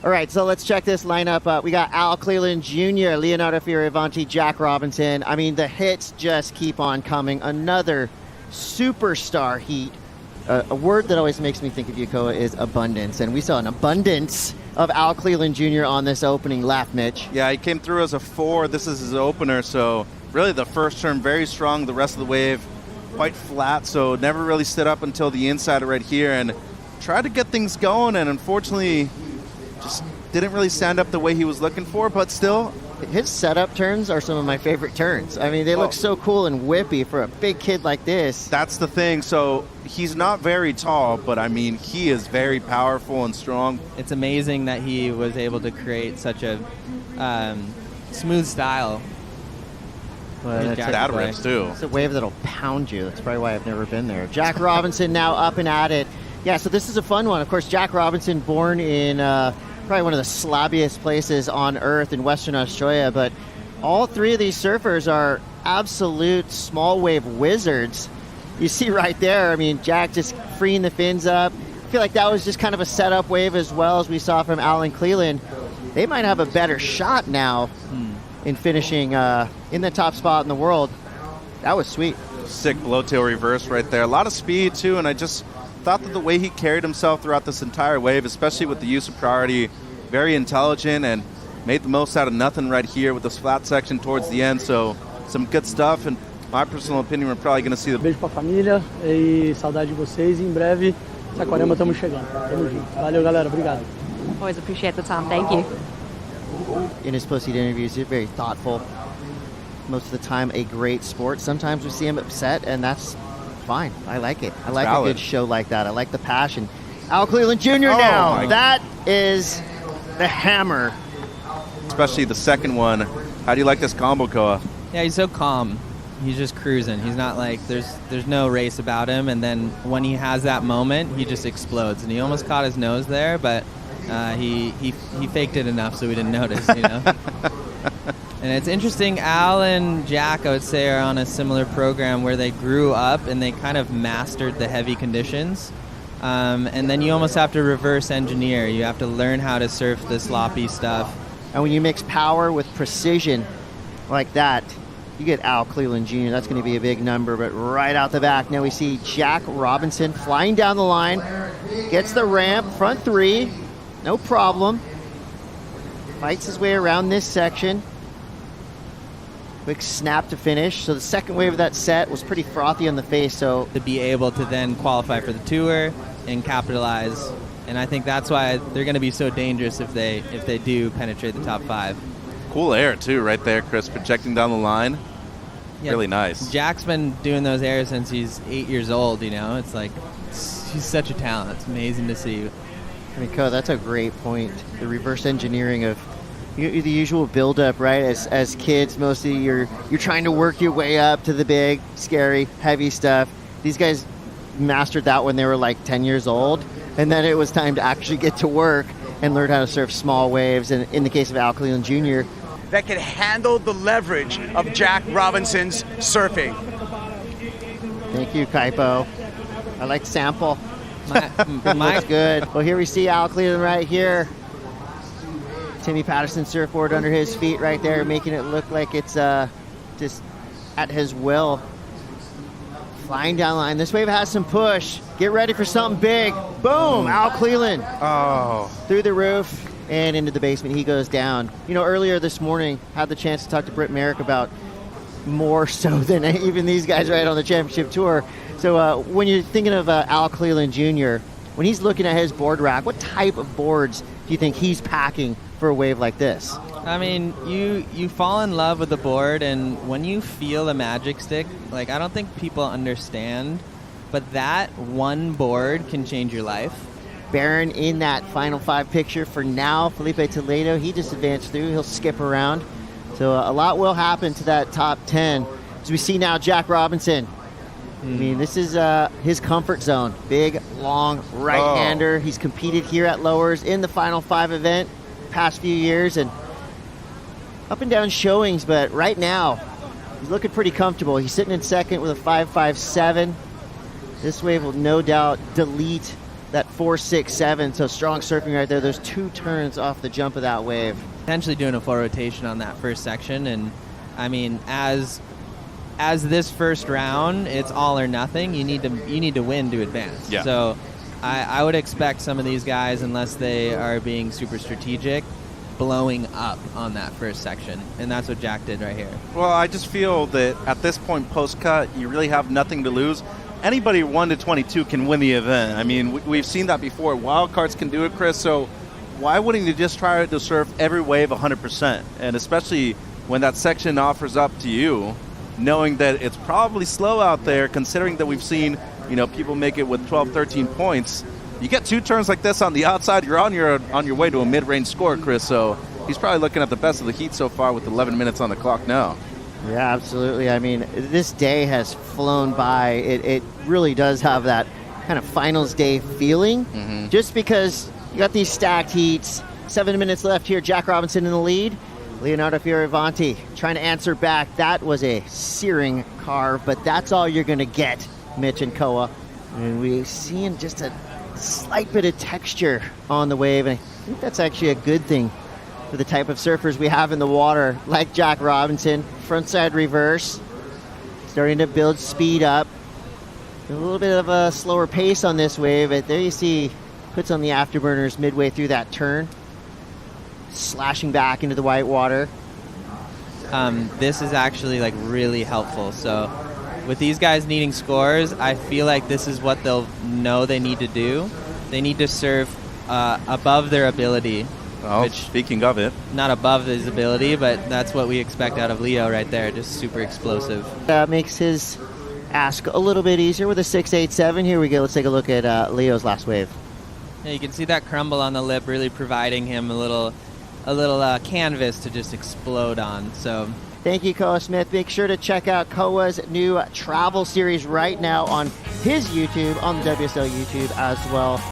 All right, so let's check this lineup. We got Al Cleland Jr., Leonardo Fioravanti, Jack Robinson. I mean, the hits just keep on coming. Another superstar heat. A word that always makes me think of Yokoa is abundance, and we saw an abundance of Al Cleland Jr. on this opening lap, Mitch. Yeah, he came through as a 4. This is his opener, so really the first turn very strong. The rest of the wave quite flat, so never really stood up until the inside right here and tried to get things going, and unfortunately just didn't really stand up the way he was looking for, but still. His setup turns are some of my favorite turns. I mean, they look so cool and whippy for a big kid like this. That's the thing. So he's not very tall, but I mean, he is very powerful and strong. It's amazing that he was able to create such a smooth style. Well, that rips too. It's a wave that'll pound you. That's probably why I've never been there. Jack Robinson now up and at it. Yeah, so this is a fun one. Of course, Jack Robinson born in probably one of the slobbiest places on earth in Western Australia, but all three of these surfers are absolute small wave wizards. You see right there, I mean, Jack just freeing the fins up. I feel like that was just kind of a setup wave as well as we saw from Alan Cleland. They might have a better shot now in finishing in the top spot in the world. That was sweet. Sick blowtail reverse right there. A lot of speed too, and I just thought that the way he carried himself throughout this entire wave, especially with the use of priority, very intelligent and made the most out of nothing right here with this flat section towards the end. So some good stuff, and my personal opinion, we're probably going to see the... Beijo pra família e saudade de vocês. Em breve, Saquarema, estamos chegando. Tamo junto. Valeu, galera. Obrigado. Always appreciate the time. Thank you. In his post-heat interviews, he's very thoughtful. Most of the time, a great sport. Sometimes we see him upset, and that's fine. I like it. I like a good show like that. I like the passion. Al Cleland Jr. now. That is the hammer. Especially the second one. How do you like this combo, Koa? Yeah, he's so calm. He's just cruising. He's not like, there's no race about him, and then when he has that moment, he just explodes. And he almost caught his nose there, but he faked it enough so we didn't notice, you know. And it's interesting, Al and Jack, I would say, are on a similar program where they grew up and they kind of mastered the heavy conditions. And then you almost have to reverse engineer. You have to learn how to surf the sloppy stuff. And when you mix power with precision like that, you get Al Cleland Jr. That's going to be a big number, but right out the back, now we see Jack Robinson flying down the line, gets the ramp, front 3, no problem. Fights his way around this section. Quick snap to finish. So the second wave of that set was pretty frothy on the face. So to be able to then qualify for the tour and capitalize, and I think that's why they're going to be so dangerous if they do penetrate the top 5. Cool air too, right there, Chris, projecting down the line. Yeah, really nice. Jack's been doing those airs since he's 8 years old. You know, it's like he's such a talent. It's amazing to see. I mean, that's a great point. The reverse engineering of the usual build-up, right? As kids, mostly you're trying to work your way up to the big, scary, heavy stuff. These guys mastered that when they were like 10 years old, and then it was time to actually get to work and learn how to surf small waves. And in the case of Al Cleland Jr., that can handle the leverage of Jack Robinson's surfing. Thank you, Kaipo. I like sample. Looks good. Well, here we see Al Cleland right here. Timmy Patterson surfboard under his feet right there, making it look like it's just at his will. Flying down the line. This wave has some push. Get ready for something big. Boom! Al Cleland. Oh. Through the roof and into the basement. He goes down. You know, earlier this morning, had the chance to talk to Britt Merrick about more so than even these guys right on the championship tour. So when you're thinking of Al Cleland Jr., when he's looking at his board rack, what type of boards do you think he's packing for a wave like this? I mean, you fall in love with the board, and when you feel the magic stick, like, I don't think people understand, but that one board can change your life. Barron in that final 5 picture for now. Felipe Toledo, he just advanced through. He'll skip around. So a lot will happen to that top 10. As we see now, Jack Robinson. I mean, this is his comfort zone. Big, long right-hander. He's competed here at Lowers in the Final 5 event past few years, and up and down showings, but right now he's looking pretty comfortable. He's sitting in second with a 5.57. This wave will no doubt delete that 4.67, so strong surfing right there. There's 2 turns off the jump of that wave. Potentially doing a full rotation on that first section, and I mean, as this first round, it's all or nothing. You need to win to advance. Yeah. So I would expect some of these guys, unless they are being super strategic, blowing up on that first section, and that's what Jack did right here. Well, I just feel that at this point post-cut, you really have nothing to lose. Anybody 1 to 22 can win the event. I mean, we've seen that before. Wildcards can do it, Chris, so why wouldn't you just try to surf every wave 100%? And especially when that section offers up to you, knowing that it's probably slow out there, considering that we've seen, people make it with 12, 13 points. You get 2 turns like this on the outside, you're on your way to a mid-range score, Chris. So he's probably looking at the best of the heat so far with 11 minutes on the clock now. Yeah, absolutely. I mean, this day has flown by. It really does have that kind of finals day feeling, just because you got these stacked heats. 7 minutes left here. Jack Robinson in the lead. Leonardo Fioravanti trying to answer back. That was a searing carve, but that's all you're going to get, Mitch and Koa. And we're seeing just a slight bit of texture on the wave, and I think that's actually a good thing for the type of surfers we have in the water, like Jack Robinson. Frontside reverse, starting to build speed up. A little bit of a slower pace on this wave, but there you see, puts on the afterburners midway through that turn, slashing back into the white water. This is actually like really helpful. So with these guys needing scores, I feel like this is what they'll know they need to do. They need to serve above their ability. Well, which, speaking of it, not above his ability, but that's what we expect out of Leo right there. Just super explosive. That makes his ask a little bit easier with a 6.87. Here we go. Let's take a look at Leo's last wave. Yeah, you can see that crumble on the lip really providing him a little canvas to just explode on. So thank you, Koa Smith. Make sure to check out Koa's new travel series right now on his YouTube, on the WSL YouTube as well.